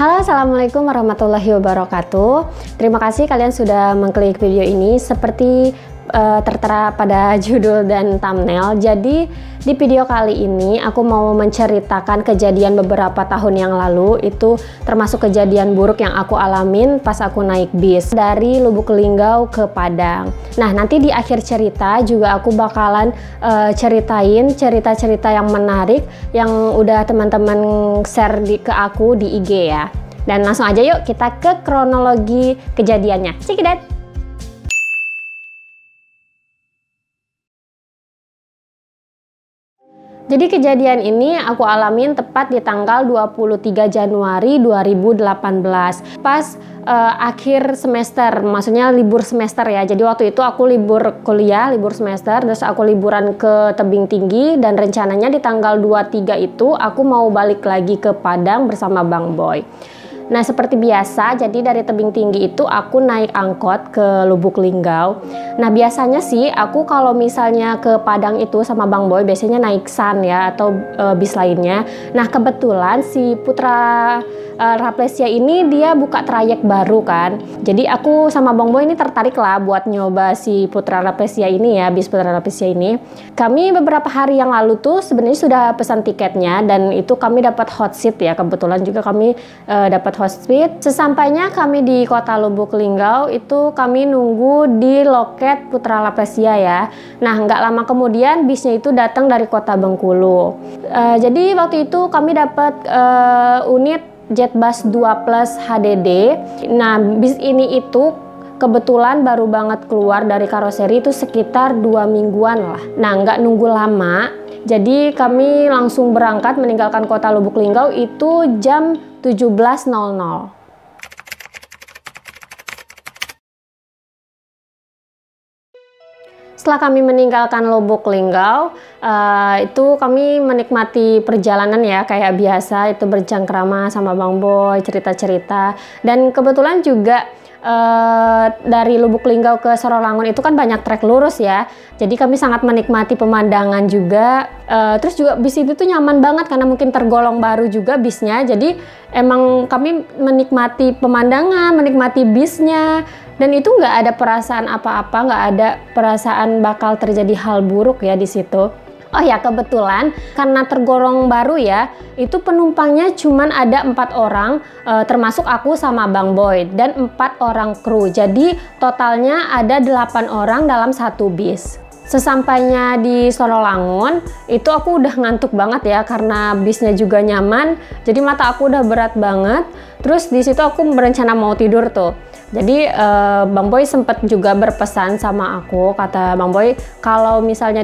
Halo, assalamualaikum warahmatullahi wabarakatuh. Terima kasih kalian sudah mengklik video ini. Seperti tertera pada judul dan thumbnail. Jadi di video kali ini aku mau menceritakan kejadian beberapa tahun yang lalu. Itu termasuk kejadian buruk yang aku alamin pas aku naik bis dari Lubuk Linggau ke Padang. Nah, nanti di akhir cerita juga aku bakalan ceritain cerita-cerita yang menarik yang udah teman-teman share ke aku di IG ya. Dan langsung aja yuk kita ke kronologi kejadiannya. Check it out. Jadi kejadian ini aku alamin tepat di tanggal 23 Januari 2018 pas akhir semester, maksudnya libur semester ya. Jadi waktu itu aku libur kuliah, libur semester, terus aku liburan ke Tebing Tinggi dan rencananya di tanggal 23 itu aku mau balik lagi ke Padang bersama Bang Boy. Nah, seperti biasa, jadi dari Tebing Tinggi itu aku naik angkot ke Lubuk Linggau. Nah, biasanya sih aku kalau misalnya ke Padang itu sama Bang Boy biasanya naik Sun ya atau bis lainnya. Nah, kebetulan si Putra Raplesia ini dia buka trayek baru kan. Jadi aku sama Bang Boy ini tertarik lah buat nyoba si Putra Raplesia ini ya, bis Putra Raplesia ini. Kami beberapa hari yang lalu tuh sebenarnya sudah pesan tiketnya dan itu kami dapat hot seat ya. Kebetulan juga kami dapat hot seat. Sesampainya kami di kota Lubuk Linggau itu kami nunggu di loket Putra Raplesia ya. Nah, nggak lama kemudian bisnya itu datang dari kota Bengkulu. Jadi waktu itu kami dapat unit Jetbus 2 Plus HDD. Nah, bis ini itu kebetulan baru banget keluar dari karoseri itu sekitar 2 mingguan lah. Nah, nggak nunggu lama. Jadi kami langsung berangkat meninggalkan kota Lubuk Linggau itu jam 17.00. Setelah kami meninggalkan Lubuk Linggau, itu kami menikmati perjalanan ya kayak biasa, itu bercengkrama sama Bang Boy, cerita-cerita. Dan kebetulan juga dari Lubuk Linggau ke Sorolangun itu kan banyak trek lurus ya. Jadi kami sangat menikmati pemandangan juga. Terus juga bis itu tuh nyaman banget karena mungkin tergolong baru juga bisnya. Jadi emang kami menikmati pemandangan, menikmati bisnya. Dan itu nggak ada perasaan apa-apa, nggak ada perasaan bakal terjadi hal buruk ya di situ. Oh ya, kebetulan karena tergolong baru ya, itu penumpangnya cuman ada 4 orang, termasuk aku sama Bang Boy, dan 4 orang kru. Jadi totalnya ada 8 orang dalam satu bis. Sesampainya di Sorolangun, itu aku udah ngantuk banget ya karena bisnya juga nyaman. Jadi mata aku udah berat banget. Terus di situ aku berencana mau tidur tuh. Jadi Bang Boy sempet juga berpesan sama aku, kata Bang Boy kalau misalnya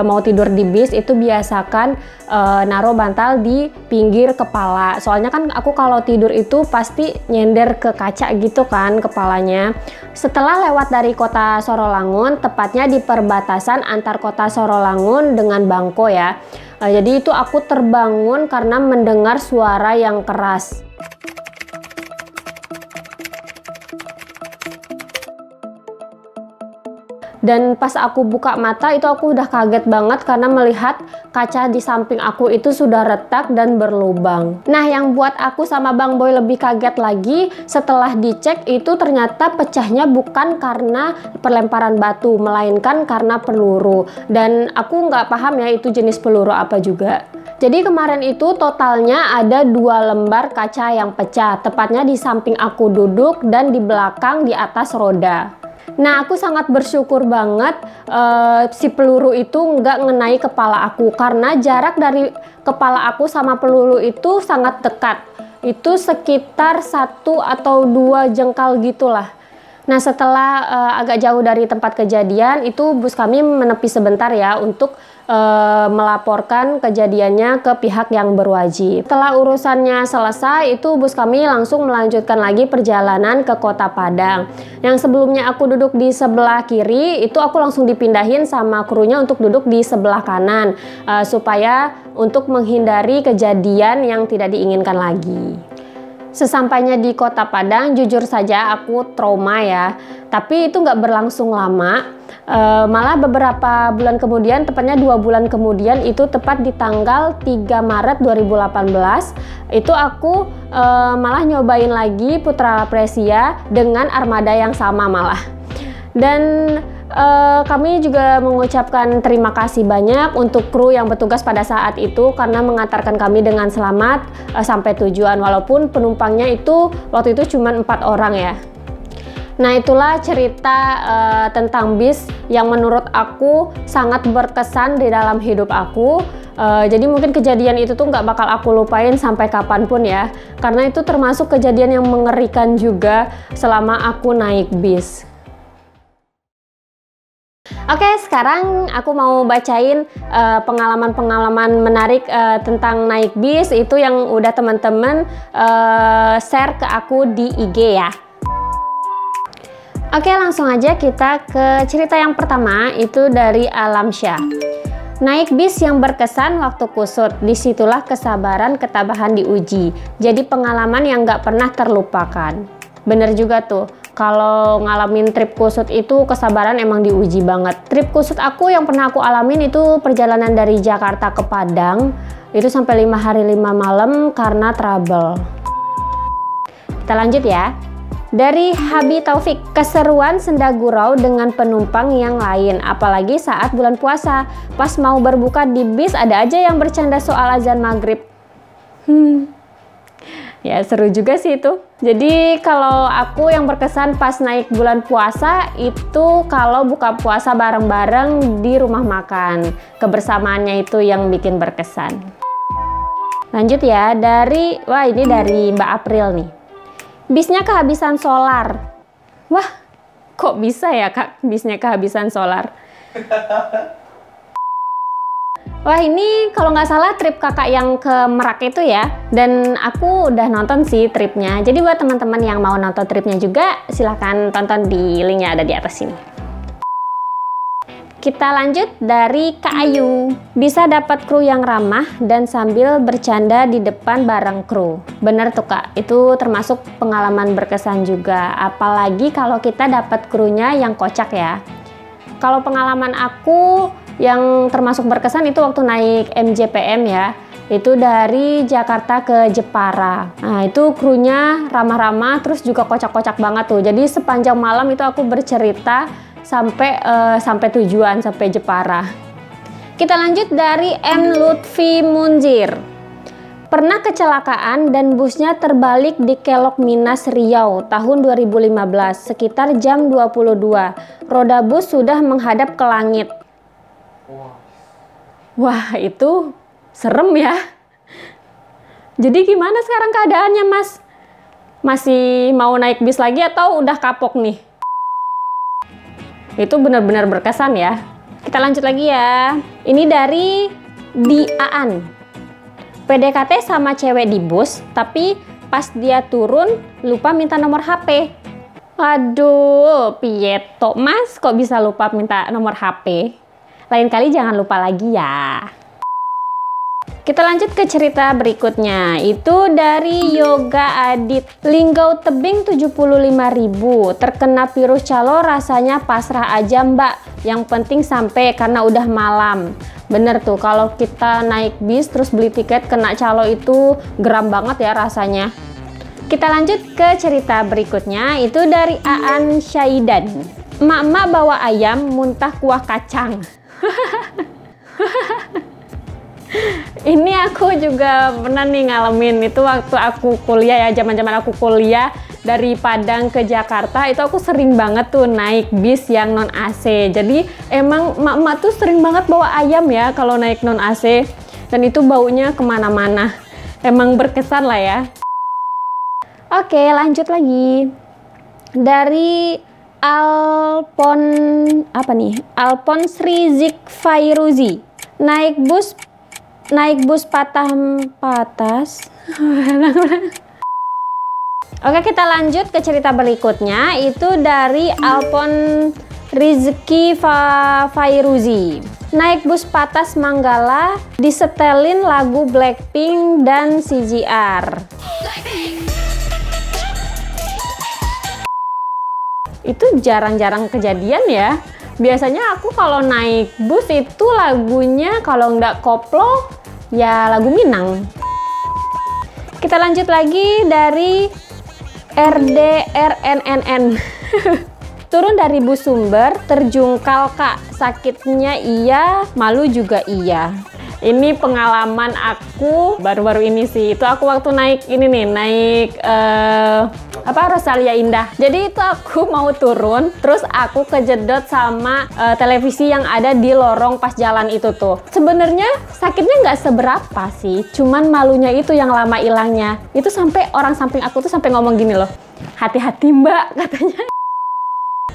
mau tidur di bis itu biasakan naruh bantal di pinggir kepala. Soalnya kan aku kalau tidur itu pasti nyender ke kaca gitu kan kepalanya. Setelah lewat dari kota Sorolangun, tepatnya di perbatasan antar kota Sorolangun dengan Bangko ya. Jadi itu aku terbangun karena mendengar suara yang keras. Dan pas aku buka mata itu aku udah kaget banget karena melihat kaca di samping aku itu sudah retak dan berlubang. Nah, yang buat aku sama Bang Boy lebih kaget lagi setelah dicek itu ternyata pecahnya bukan karena perlemparan batu, melainkan karena peluru. Dan aku nggak paham ya itu jenis peluru apa juga. Jadi kemarin itu totalnya ada 2 lembar kaca yang pecah, tepatnya di samping aku duduk dan di belakang di atas roda. Nah, aku sangat bersyukur banget si peluru itu nggak ngenai kepala aku karena jarak dari kepala aku sama peluru itu sangat dekat. Itu sekitar 1 atau 2 jengkal gitulah. Nah, setelah agak jauh dari tempat kejadian itu bus kami menepi sebentar ya untuk melaporkan kejadiannya ke pihak yang berwajib. Setelah urusannya selesai, itu bus kami langsung melanjutkan lagi perjalanan ke kota Padang. Yang sebelumnya aku duduk di sebelah kiri, itu aku langsung dipindahin sama krunya untuk duduk di sebelah kanan, supaya untuk menghindari kejadian yang tidak diinginkan lagi. Sesampainya di Kota Padang, jujur saja aku trauma ya. Tapi itu nggak berlangsung lama. Malah beberapa bulan kemudian, tepatnya 2 bulan kemudian, itu tepat di tanggal 3 Maret 2018, itu aku malah nyobain lagi Putra Apresia dengan armada yang sama malah. Dan kami juga mengucapkan terima kasih banyak untuk kru yang bertugas pada saat itu karena mengantarkan kami dengan selamat sampai tujuan, walaupun penumpangnya itu waktu itu cuma 4 orang ya. Nah, itulah cerita tentang bis yang menurut aku sangat berkesan di dalam hidup aku. Jadi mungkin kejadian itu tuh nggak bakal aku lupain sampai kapanpun ya, karena itu termasuk kejadian yang mengerikan juga selama aku naik bis. Oke, sekarang aku mau bacain pengalaman-pengalaman menarik tentang naik bis itu yang udah teman-teman share ke aku di IG ya. Oke, langsung aja kita ke cerita yang pertama, itu dari Alamsyah. Naik bis yang berkesan waktu kusut, disitulah kesabaran ketabahan diuji. Jadi pengalaman yang gak pernah terlupakan. Bener juga tuh, kalau ngalamin trip kusut itu kesabaran emang diuji banget. Trip kusut aku yang pernah aku alamin itu perjalanan dari Jakarta ke Padang. Itu sampai 5 hari 5 malam karena trouble. Kita lanjut ya. Dari Habi Taufik, keseruan senda gurau dengan penumpang yang lain, apalagi saat bulan puasa. Pas mau berbuka di bis ada aja yang bercanda soal azan maghrib. Ya seru juga sih itu. Jadi kalau aku yang berkesan pas naik bulan puasa itu kalau buka puasa bareng-bareng di rumah makan. Kebersamaannya itu yang bikin berkesan. Lanjut ya, ini dari Mbak April nih. Bisnya kehabisan solar. Wah, kok bisa ya Kak bisnya kehabisan solar? Wah, ini kalau nggak salah trip kakak yang ke Merak itu ya. Dan aku udah nonton sih tripnya. Jadi buat teman-teman yang mau nonton tripnya juga, silahkan tonton di linknya ada di atas sini. Kita lanjut dari Kak Ayu. Bisa dapat kru yang ramah dan sambil bercanda di depan bareng kru. Bener tuh Kak, itu termasuk pengalaman berkesan juga. Apalagi kalau kita dapat krunya yang kocak ya. Kalau pengalaman aku yang termasuk berkesan itu waktu naik MJPM ya. Itu dari Jakarta ke Jepara. Nah itu krunya ramah-ramah terus juga kocak-kocak banget tuh. Jadi sepanjang malam itu aku bercerita sampai tujuan, sampai Jepara. Kita lanjut dari M. Lutfi Munzir. Pernah kecelakaan dan busnya terbalik di Kelok Minas Riau tahun 2015 sekitar jam 22. Roda bus sudah menghadap ke langit. Wah, itu serem ya. Jadi gimana sekarang keadaannya, Mas? Masih mau naik bis lagi atau udah kapok nih? Itu benar-benar berkesan ya. Kita lanjut lagi ya. Ini dari Diaan. PDKT sama cewek di bus, tapi pas dia turun lupa minta nomor HP. Aduh, piyeto Mas, kok bisa lupa minta nomor HP? Lain kali jangan lupa lagi ya. Kita lanjut ke cerita berikutnya. Itu dari Yoga Adit. Linggau tebing 75.000. Terkena virus calo rasanya pasrah aja Mbak. Yang penting sampai karena udah malam. Bener tuh kalau kita naik bis terus beli tiket kena calo itu geram banget ya rasanya. Kita lanjut ke cerita berikutnya. Itu dari Aan Syaidan. Emak-emak bawa ayam muntah kuah kacang. Ini aku juga pernah nih ngalamin itu waktu aku kuliah ya, zaman-zaman aku kuliah dari Padang ke Jakarta itu aku sering banget tuh naik bis yang non AC. Jadi emang emak-emak tuh sering banget bawa ayam ya kalau naik non AC dan itu baunya kemana-mana. Emang berkesan lah ya. Oke, lanjut lagi dari Alphonse Rizik Fairuzi. Naik bus patas. Oke, kita lanjut ke cerita berikutnya. Itu dari Alphonse Rizky Fairuzi. Naik bus patas Manggala, disetelin lagu Blackpink dan CJR. Itu jarang-jarang kejadian ya. Biasanya aku kalau naik bus itu lagunya kalau nggak koplo ya lagu Minang. Kita lanjut lagi dari RDRNNN. Turun dari bus Sumber, terjungkal Kak, sakitnya iya, malu juga iya. Ini pengalaman aku baru-baru ini sih. Itu aku waktu naik ini nih, naik Rosalia Indah. Jadi itu aku mau turun, terus aku kejedot sama televisi yang ada di lorong pas jalan itu tuh. Sebenarnya sakitnya nggak seberapa sih, cuman malunya itu yang lama hilangnya. Itu sampai orang samping aku tuh sampai ngomong gini loh, hati-hati Mbak katanya.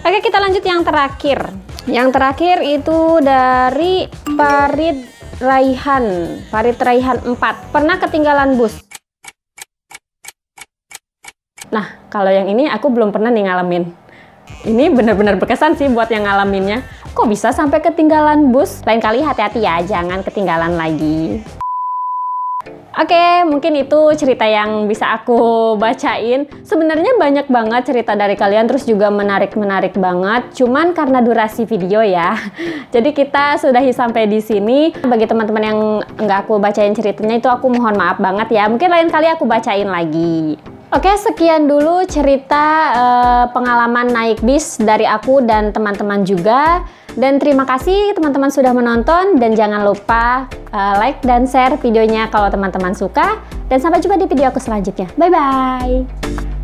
Oke, kita lanjut yang terakhir. Yang terakhir itu dari Farid Raihan 4. Pernah ketinggalan bus. Nah, kalau yang ini aku belum pernah nih ngalamin. Ini benar-benar berkesan sih buat yang ngalaminnya. Kok bisa sampai ketinggalan bus? Lain kali hati-hati ya, jangan ketinggalan lagi. Oke, mungkin itu cerita yang bisa aku bacain. Sebenarnya banyak banget cerita dari kalian, terus juga menarik-menarik banget. Cuman karena durasi video ya, jadi kita sudahi sampai di sini. Bagi teman-teman yang nggak aku bacain ceritanya itu aku mohon maaf banget ya. Mungkin lain kali aku bacain lagi. Oke, sekian dulu cerita pengalaman naik bis dari aku dan teman-teman juga. Dan terima kasih teman-teman sudah menonton, dan jangan lupa like dan share videonya kalau teman-teman suka. Dan sampai jumpa di video aku selanjutnya. Bye-bye!